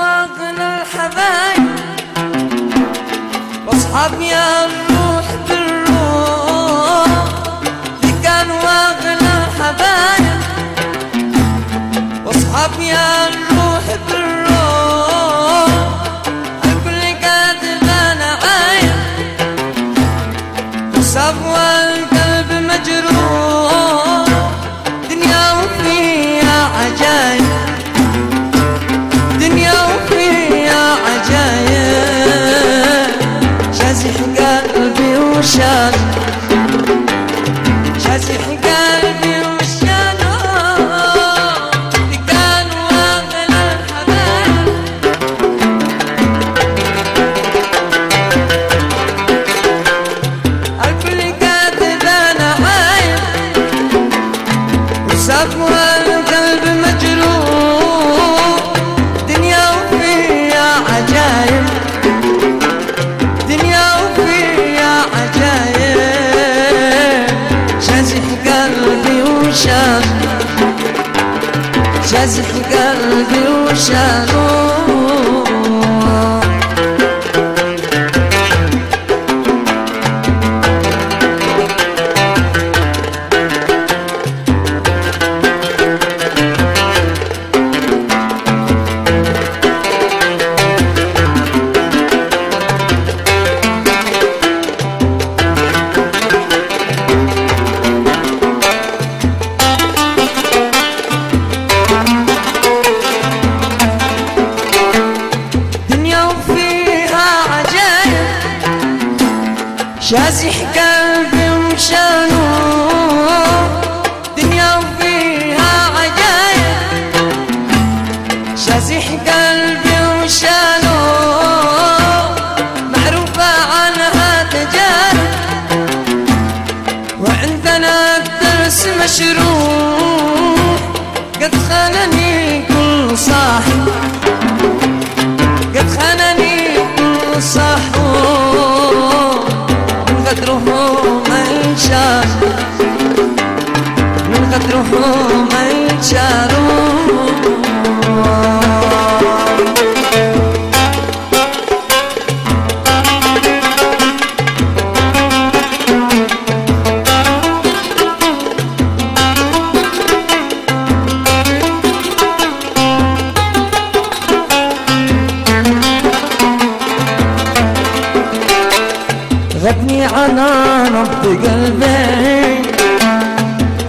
واغلى الحبايب واصحاب يا الروح بالروح، اللي كان واغلى الحبايب واصحاب يا الروح بالروح، الكل كاتب انا عايب وصاب والقلب مجروح، دنيا وفيها عجايب، دنيا وفيها عجايب، شازح قلبي وشان، شازح قلبي وشان، اللي كان واغلى الحبايب الكل كاتب انا عايب وصاب والقلب مجروح، دنيا وفيها عجايب، دنيا وفيها عجايب، شازح قلبي وشان، شازح قلبي وشان. شازح قلبي وشانو، دنيا وفيها عجايب، شازح قلبي وشانو، معروفة عنها تجارب، وعندنا الدرس مشروع، قد خانني كل صاحب، قد خانني كل صاحب، قدره ما ينشاف، من قدره ما ينشاف. غبني على نبض قلبي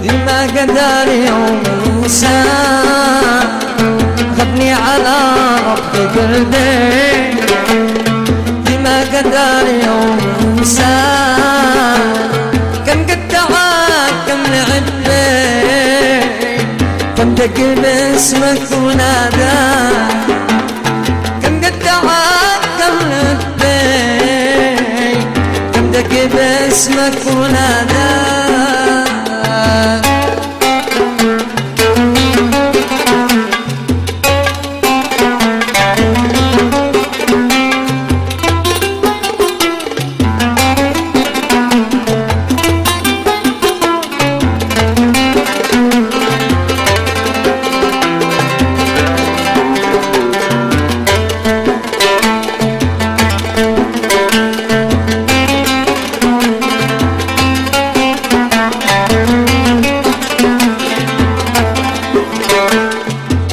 لما قدر يوم ينسى، غبني على نبض قلبي لما قدر يوم ينسى، كم قد تعب كم لعب بي، كم دق باسمك ونادى، كم قد تعب كم لعب بي، دق باسمك ونادى.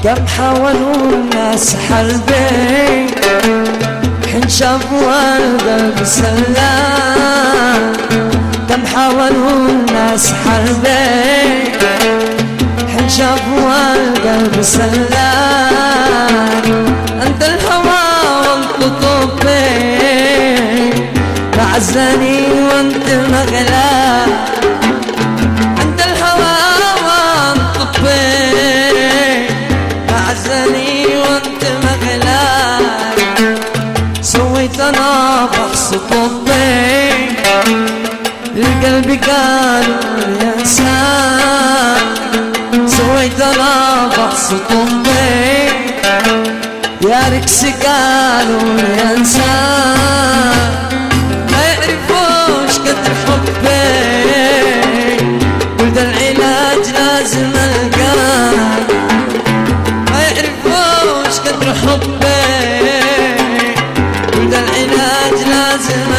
كم حاولوا الناس حلبي حين شافوا القلب سلام، كم حاولوا الناس حلبي حين شافوا القلب سلام، انت الهوى وانت طبي معزني وانت مغلا، انت الهوى وانت طبي معزني وانت مغلاك، سويت انا فحص طبي القلب قالوا يا انسان، سويت انا فحص طبي يا ركس قالوا يا انسان، ما يعرفوش قدر حبي، قلت العلاج لازم القاه، ما يعرفوش قدر حبي زمان